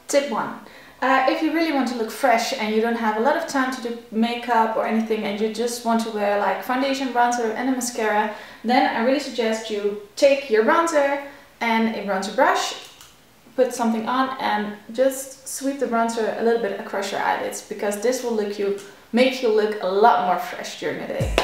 Tip 1. If you really want to look fresh and you don't have a lot of time to do makeup or anything and you just want to wear like foundation, bronzer and a mascara, then I really suggest you take your bronzer and a bronzer brush, put something on and just sweep the bronzer a little bit across your eyelids, because this will make you look a lot more fresh during the day.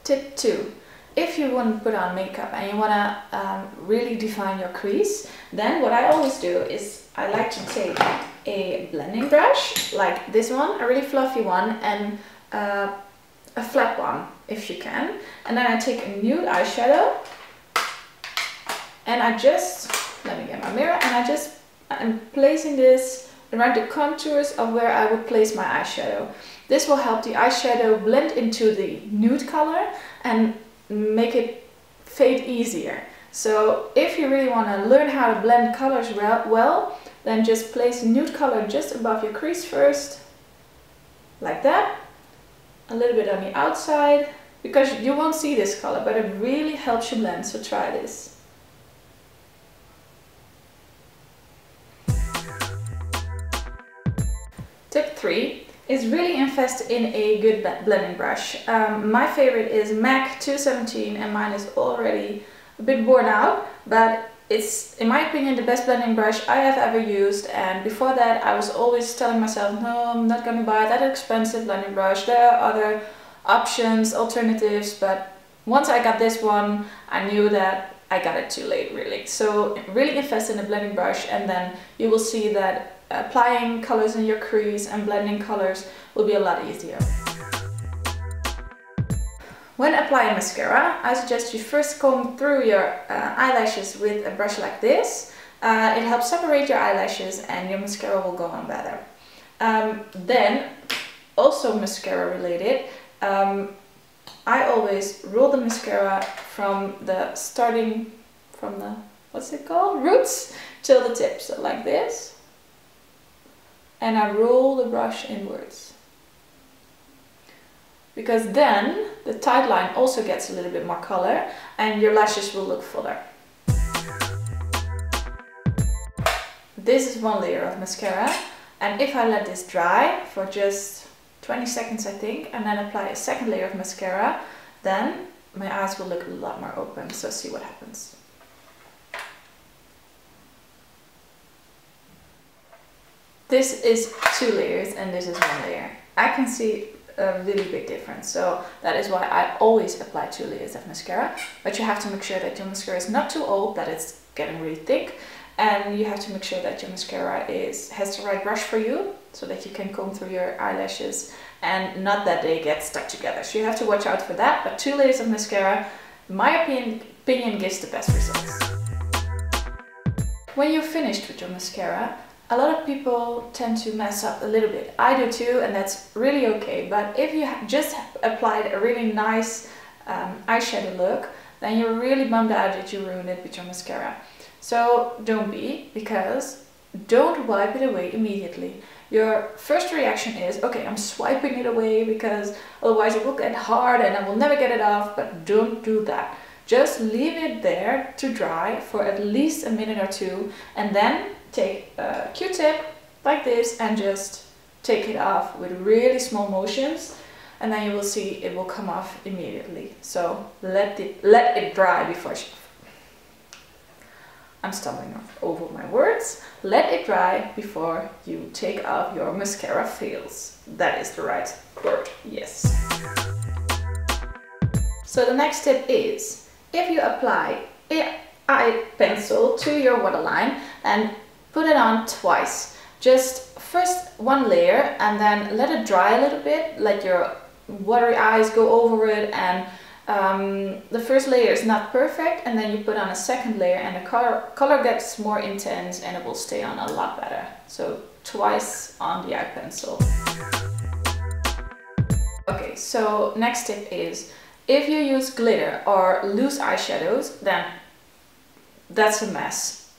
Tip 2. If you want to put on makeup and you want to really define your crease, then what I always do is I like to take a blending brush, like this one, a really fluffy one, and a flat one if you can. And then I take a nude eyeshadow and I just, let me get my mirror, and I'm placing this around the contours of where I would place my eyeshadow. This will help the eyeshadow blend into the nude color and make it fade easier. So if you really want to learn how to blend colors well, then just place a nude color just above your crease first, like that, a little bit on the outside, because you won't see this color, but it really helps you blend, so try this. Tip 3 is really invest in a good blending brush. My favorite is MAC 217 and mine is already a bit worn out, but it's, in my opinion, the best blending brush I have ever used. And before that I was always telling myself, no, I'm not gonna buy that expensive blending brush, there are other options, alternatives, but once I got this one I knew that I got it too late, really. So really invest in a blending brush and then you will see that applying colors in your crease and blending colors will be a lot easier. When applying mascara, I suggest you first comb through your eyelashes with a brush like this. It helps separate your eyelashes and your mascara will go on better. Then, also mascara related, I always roll the mascara from the what's it called? Roots till the tip, so like this. And I roll the brush inwards, because then the tight line also gets a little bit more color and your lashes will look fuller. This is one layer of mascara, and if I let this dry for just 20 seconds I think, and then apply a second layer of mascara, then my eyes will look a lot more open, so see what happens. This is 2 layers and this is 1 layer. I can see a really big difference, so that is why I always apply 2 layers of mascara. But you have to make sure that your mascara is not too old, that it's getting really thick, and you have to make sure that your mascara has the right brush for you, so that you can comb through your eyelashes and not that they get stuck together. So you have to watch out for that, but 2 layers of mascara, in my opinion, gives the best results. When you're finished with your mascara, a lot of people tend to mess up a little bit. I do too, and that's really okay. But if you just applied a really nice eyeshadow look, then you're really bummed out that you ruined it with your mascara. So don't be, because don't wipe it away immediately. Your first reaction is, okay, I'm swiping it away because otherwise it will get hard and I will never get it off, but don't do that. Just leave it there to dry for at least a minute or 2, and then take a Q-tip like this and just take it off with really small motions, and then you will see it will come off immediately. So let it dry before I'm stumbling over my words. Let it dry before you take off your mascara fails. That is the right word, yes. So the next tip is, if you apply an eye pencil to your waterline, and put it on twice. Just first 1 layer and then let it dry a little bit, let your watery eyes go over it, and the first layer is not perfect, and then you put on a second layer and the color gets more intense and it will stay on a lot better. So twice on the eye pencil. Okay, so next tip is, if you use glitter or loose eyeshadows, then that's a mess.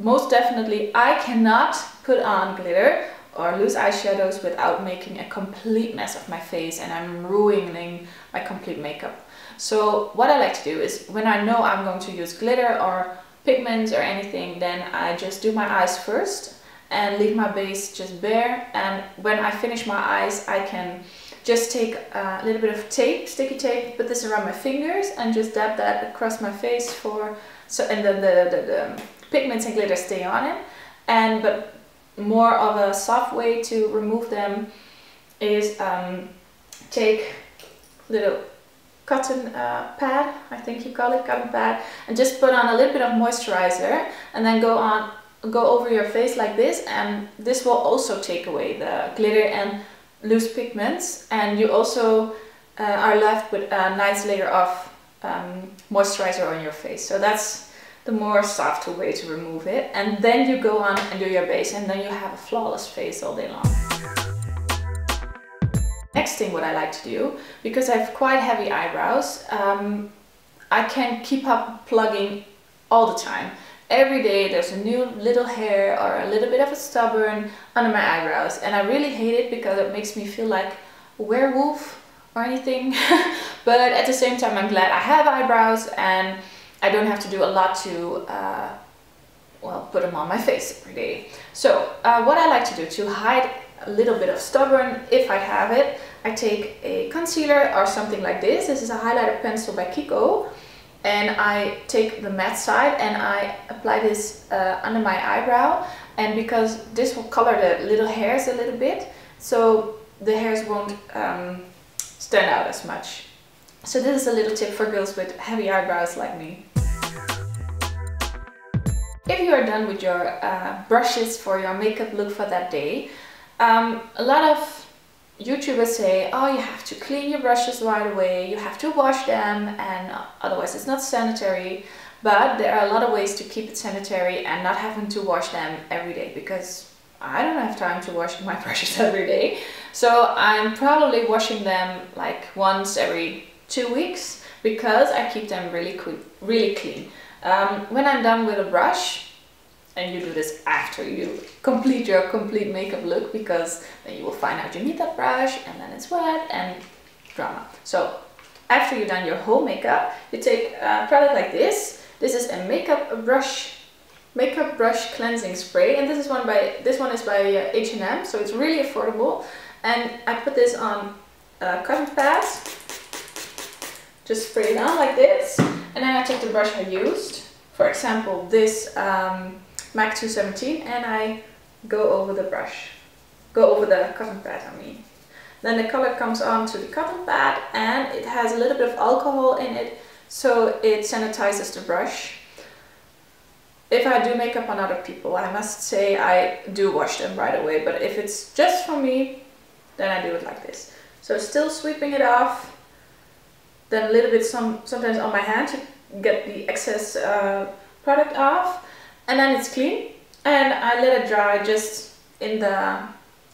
Most definitely I cannot put on glitter or loose eyeshadows without making a complete mess of my face and I'm ruining my complete makeup. So what I like to do is when I know I'm going to use glitter or pigments or anything, then I just do my eyes first and leave my base just bare. And when I finish my eyes, I can just take a little bit of tape, sticky tape, put this around my fingers and just dab that across my face and then the pigments and glitter stay on it. But more of a soft way to remove them is take little cotton pad, I think you call it, cotton pad, and just put on a little bit of moisturizer and then go over your face like this, and this will also take away the glitter and loose pigments, and you also are left with a nice layer of moisturizer on your face. So that's the more softer way to remove it, and then you go on and do your base, and then you have a flawless face all day long. Next thing what I like to do, because I have quite heavy eyebrows, I can't keep up plugging all the time. Every day there's a new little hair or a little bit of a stubborn under my eyebrows, and I really hate it because it makes me feel like a werewolf or anything. But at the same time I'm glad I have eyebrows and I don't have to do a lot to well, put them on my face every day. So what I like to do to hide a little bit of stubborn, if I have it, I take a concealer or something like this. This is a highlighter pencil by Kiko, and I take the matte side and I apply this under my eyebrow, and because this will color the little hairs a little bit, so the hairs won't stand out as much. So this is a little tip for girls with heavy eyebrows like me. If you are done with your brushes for your makeup look for that day, a lot of YouTubers say, oh, you have to clean your brushes right away, you have to wash them, and otherwise it's not sanitary. But there are a lot of ways to keep it sanitary and not having to wash them every day, because I don't have time to wash my brushes every day. So I'm probably washing them like once every 2 weeks, because I keep them really clean. When I'm done with a brush, and you do this after you complete your complete makeup look, because then you will find out you need that brush and then it's wet and drama. So after you've done your whole makeup, you take a product like this. This is a makeup brush cleansing spray, and this one is by H&M, so it's really affordable. And I put this on cotton pads, just spray it on like this, and then I take the brush I used, for example this MAC 217, and I go over the cotton pad, I mean. Then the color comes onto the cotton pad, and it has a little bit of alcohol in it, so it sanitizes the brush. If I do makeup on other people, I must say I do wash them right away, but if it's just for me, then I do it like this. So still sweeping it off, then a little bit sometimes on my hand to get the excess product off, and then it's clean, and I let it dry just in the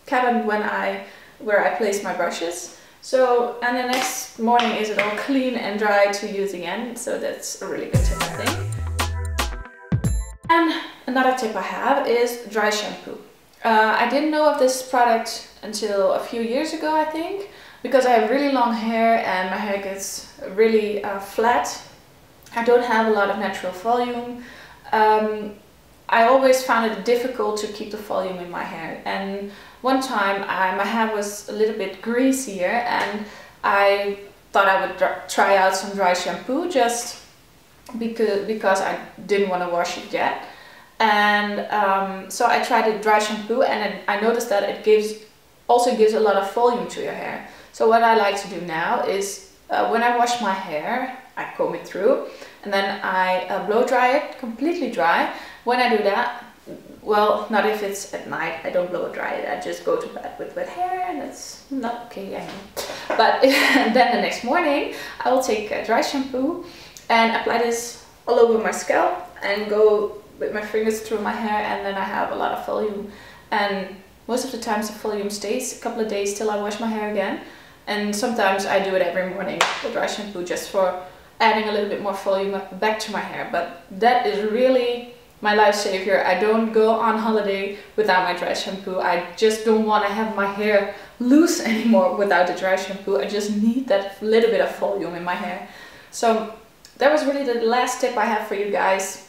cabin where I place my brushes. So, and the next morning is it all clean and dry to use again, so that's a really good tip, I think. And another tip I have is dry shampoo. I didn't know of this product until a few years ago, I think, because I have really long hair and my hair gets really flat. I don't have a lot of natural volume. I always found it difficult to keep the volume in my hair, and one time my hair was a little bit greasier and I thought I would try out some dry shampoo just because I didn't want to wash it yet. And so I tried the dry shampoo, and I noticed that it also gives a lot of volume to your hair. So what I like to do now is when I wash my hair, I comb it through, and then I blow dry it completely dry. When I do that, well, not if it's at night, I don't blow dry it, I just go to bed with wet hair, and it's not okay, I know. But then the next morning I will take a dry shampoo and apply this all over my scalp and go with my fingers through my hair, and then I have a lot of volume. And most of the times the volume stays a couple of days till I wash my hair again. And sometimes I do it every morning with dry shampoo just for adding a little bit more volume back to my hair. But that is really my life savior. I don't go on holiday without my dry shampoo. I just don't want to have my hair loose anymore without the dry shampoo. I just need that little bit of volume in my hair. So that was really the last tip I have for you guys.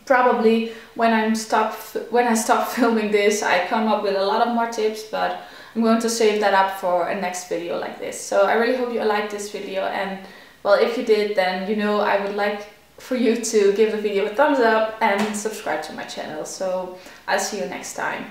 Probably when I stop filming this, I come up with a lot of more tips, but I'm going to save that up for a next video like this. So I really hope you liked this video, and well, if you did, then you know I would like for you to give the video a thumbs up and subscribe to my channel. So I'll see you next time.